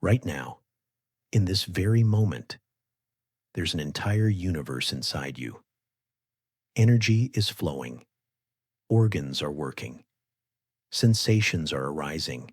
Right now, in this very moment, there's an entire universe inside you. Energy is flowing, organs are working, sensations are arising.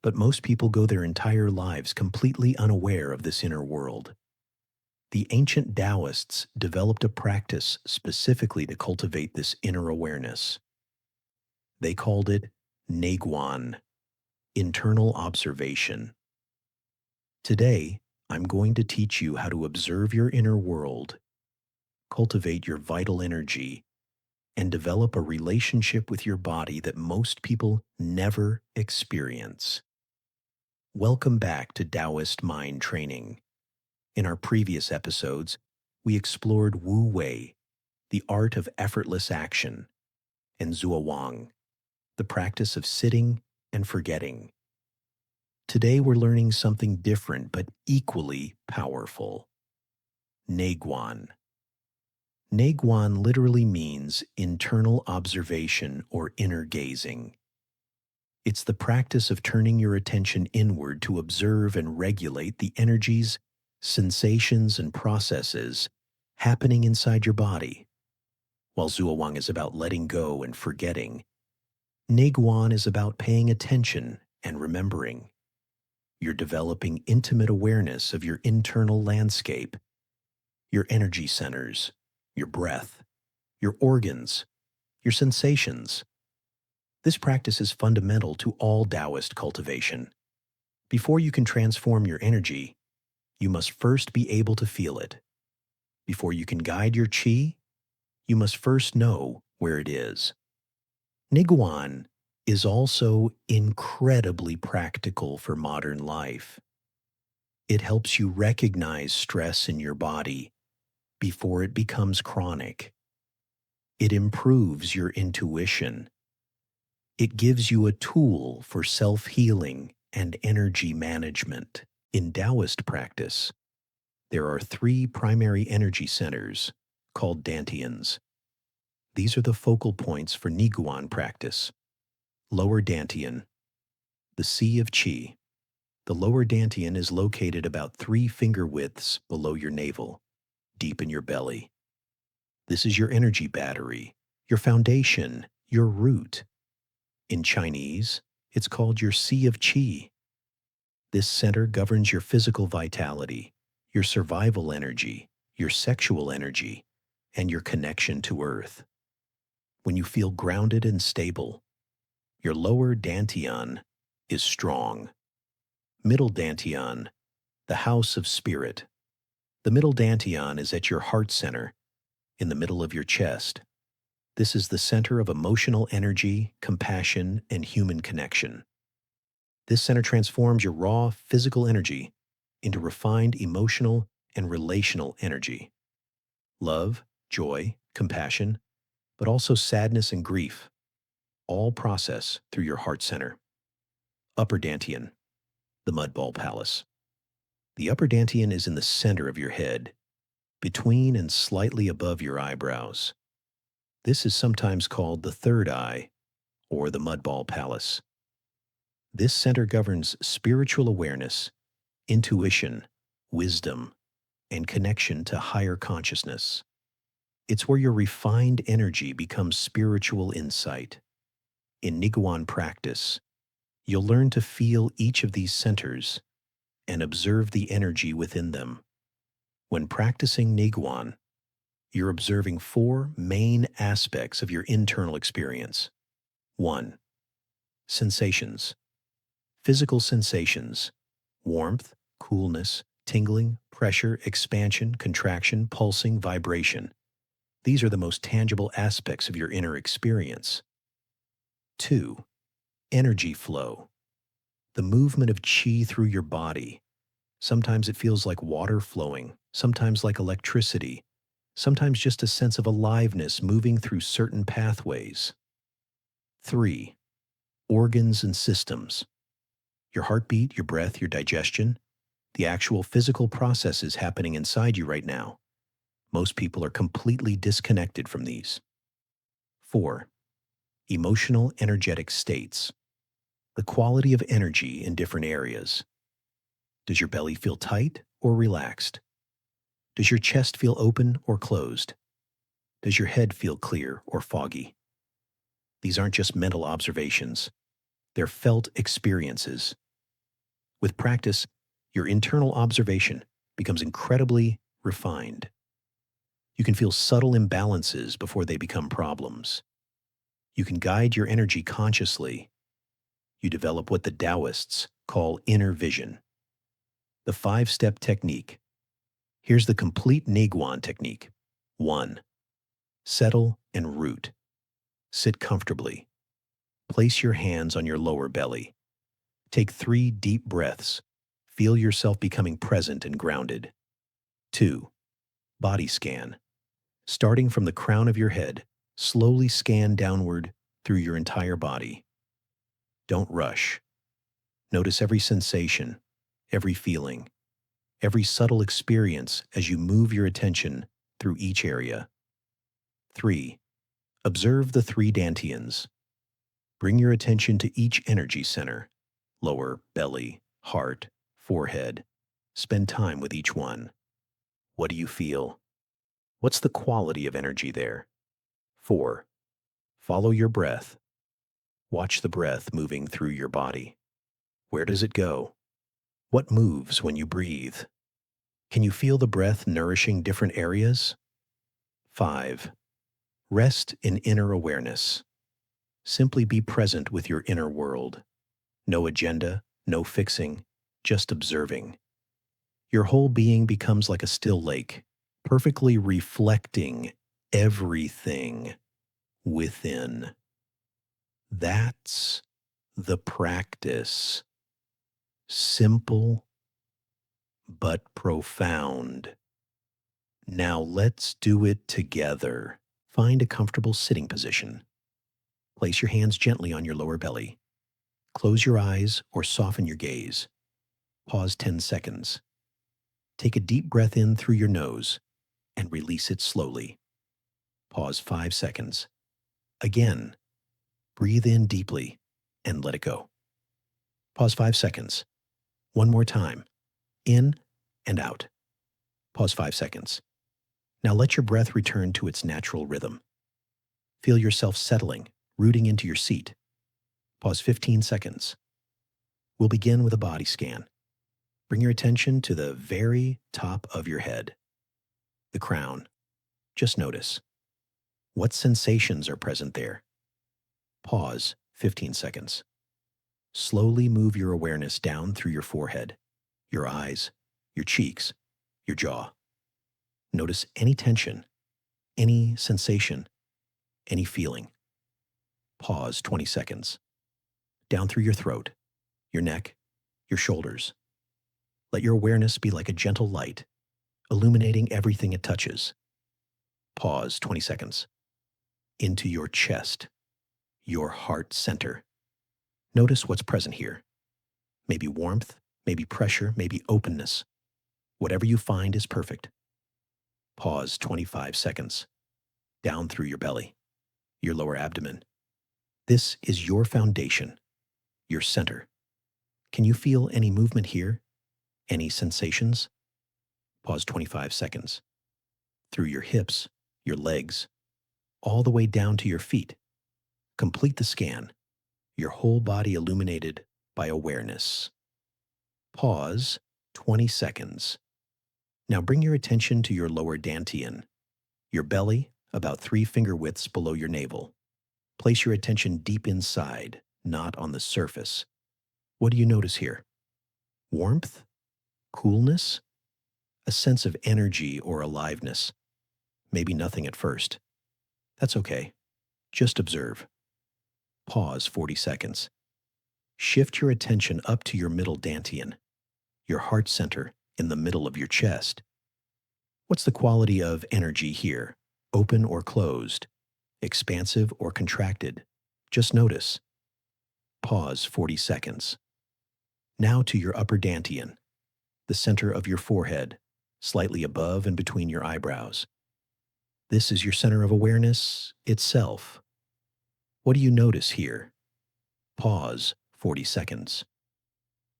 But most people go their entire lives completely unaware of this inner world. The ancient Daoists developed a practice specifically to cultivate this inner awareness. They called it Neiguan, internal observation. Today, I'm going to teach you how to observe your inner world, cultivate your vital energy, and develop a relationship with your body that most people never experience. Welcome back to Daoist Mind Training. In our previous episodes, we explored Wu Wei, the art of effortless action, and Zhuoang, the practice of sitting and forgetting. Today we're learning something different but equally powerful. Neiguan. Neiguan literally means internal observation or inner gazing. It's the practice of turning your attention inward to observe and regulate the energies, sensations, and processes happening inside your body. While Zhuoang is about letting go and forgetting, Neiguan is about paying attention and remembering. You're developing intimate awareness of your internal landscape, your energy centers, your breath, your organs, your sensations. This practice is fundamental to all Daoist cultivation. Before you can transform your energy, you must first be able to feel it. Before you can guide your qi, you must first know where it is. Neiguan is also incredibly practical for modern life. It helps you recognize stress in your body before it becomes chronic. It improves your intuition. It gives you a tool for self-healing and energy management. In Daoist practice, there are three primary energy centers called Dantians. These are the focal points for Neiguan practice. Lower Dantian, the sea of qi. The lower Dantian is located about 3 finger widths below your navel, deep in your belly. This is your energy battery, your foundation, your root. In Chinese, it's called your sea of qi. This center governs your physical vitality, your survival energy, your sexual energy, and your connection to earth. When you feel grounded and stable, your lower Dantian is strong. Middle Dantian, the house of spirit. The middle Dantian is at your heart center, in the middle of your chest. This is the center of emotional energy, compassion, and human connection. This center transforms your raw physical energy into refined emotional and relational energy. Love, joy, compassion, but also sadness and grief, all process through your heart center. Upper Dantian, the Mudball Palace. The upper Dantian is in the center of your head, between and slightly above your eyebrows. This is sometimes called the third eye, or the Mudball Palace. This center governs spiritual awareness, intuition, wisdom, and connection to higher consciousness. It's where your refined energy becomes spiritual insight. In Neiguan practice, you'll learn to feel each of these centers and observe the energy within them. When practicing Neiguan, you're observing 4 main aspects of your internal experience. 1. Sensations. Physical sensations. Warmth, coolness, tingling, pressure, expansion, contraction, pulsing, vibration. These are the most tangible aspects of your inner experience. 2. Energy flow. The movement of qi through your body. Sometimes it feels like water flowing, sometimes like electricity, sometimes just a sense of aliveness moving through certain pathways. 3. Organs and systems. Your heartbeat, your breath, your digestion, the actual physical processes happening inside you right now. Most people are completely disconnected from these. 4. Emotional energetic states. The quality of energy in different areas. Does your belly feel tight or relaxed? Does your chest feel open or closed? Does your head feel clear or foggy? These aren't just mental observations, they're felt experiences. With practice, your internal observation becomes incredibly refined. You can feel subtle imbalances before they become problems. You can guide your energy consciously. You develop what the Daoists call inner vision. The 5-step technique. Here's the complete Neiguan technique. 1. Settle and root. Sit comfortably. Place your hands on your lower belly. Take 3 deep breaths. Feel yourself becoming present and grounded. 2. Body scan. Starting from the crown of your head, slowly scan downward through your entire body. Don't rush. Notice every sensation, every feeling, every subtle experience as you move your attention through each area. 3. Observe the 3 Dantians. Bring your attention to each energy center, lower belly, heart, forehead. Spend time with each one. What do you feel? What's the quality of energy there? 4. Follow your breath. Watch the breath moving through your body. Where does it go? What moves when you breathe? Can you feel the breath nourishing different areas? 5. Rest in inner awareness. Simply be present with your inner world. No agenda, no fixing, just observing. Your whole being becomes like a still lake, perfectly reflecting everything within. That's the practice. Simple but profound. Now let's do it together. Find a comfortable sitting position. Place your hands gently on your lower belly. Close your eyes or soften your gaze. Pause 10 seconds. Take a deep breath in through your nose and release it slowly. Pause 5 seconds. Again, breathe in deeply and let it go. Pause 5 seconds. One more time. In and out. Pause 5 seconds. Now let your breath return to its natural rhythm. Feel yourself settling, rooting into your seat. Pause 15 seconds. We'll begin with a body scan. Bring your attention to the very top of your head, the crown. Just notice. What sensations are present there? Pause 15 seconds. Slowly move your awareness down through your forehead, your eyes, your cheeks, your jaw. Notice any tension, any sensation, any feeling. Pause 20 seconds. Down through your throat, your neck, your shoulders. Let your awareness be like a gentle light, illuminating everything it touches. Pause 20 seconds. Into your chest, your heart center. Notice what's present here. Maybe warmth, maybe pressure, maybe openness. Whatever you find is perfect. Pause 25 seconds. Down through your belly, your lower abdomen. This is your foundation, your center. Can you feel any movement here? Any sensations? Pause 25 seconds. Through your hips, your legs, all the way down to your feet. Complete the scan, your whole body illuminated by awareness. Pause 20 seconds. Now bring your attention to your lower dantian, your belly about 3 finger widths below your navel. Place your attention deep inside, not on the surface. What do you notice here? Warmth? Coolness? A sense of energy or aliveness? Maybe nothing at first. That's okay. Just observe. Pause 40 seconds. Shift your attention up to your middle dantian, your heart center in the middle of your chest. What's the quality of energy here? Open or closed? Expansive or contracted? Just notice. Pause 40 seconds. Now to your upper dantian, the center of your forehead, slightly above and between your eyebrows. This is your center of awareness itself. What do you notice here? Pause 40 seconds.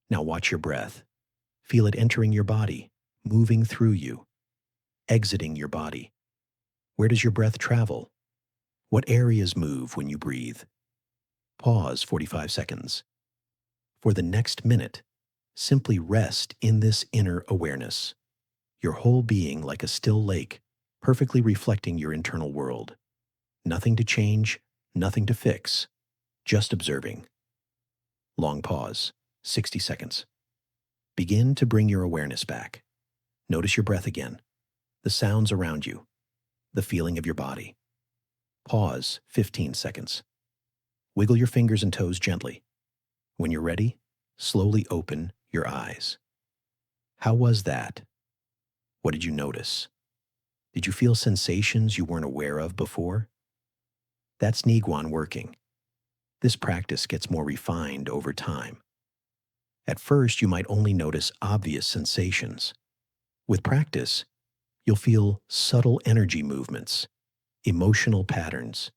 Now watch your breath. Feel it entering your body, moving through you, exiting your body. Where does your breath travel? What areas move when you breathe? Pause 45 seconds. For the next minute, simply rest in this inner awareness, your whole being like a still lake, perfectly reflecting your internal world. Nothing to change, nothing to fix, just observing. Long pause, 60 seconds. Begin to bring your awareness back. Notice your breath again, the sounds around you, the feeling of your body. Pause 15 seconds. Wiggle your fingers and toes gently. When you're ready, slowly open your eyes. How was that? What did you notice? Did you feel sensations you weren't aware of before? That's Neiguan working. This practice gets more refined over time. At first, you might only notice obvious sensations. With practice, you'll feel subtle energy movements, emotional patterns,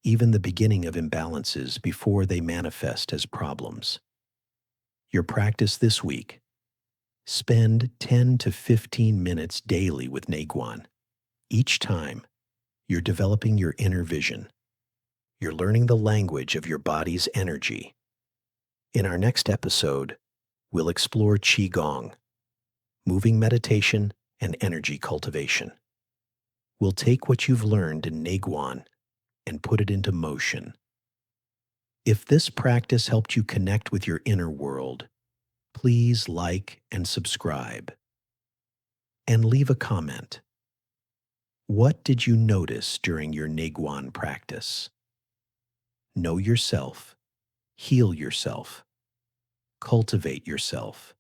even the beginning of imbalances before they manifest as problems. Your practice this week: spend 10 to 15 minutes daily with Neiguan. Each time, you're developing your inner vision. You're learning the language of your body's energy. In our next episode, we'll explore Qigong, moving meditation and energy cultivation. We'll take what you've learned in Neiguan and put it into motion. If this practice helped you connect with your inner world, please like and subscribe. And leave a comment. What did you notice during your Neiguan practice? Know yourself, heal yourself, cultivate yourself.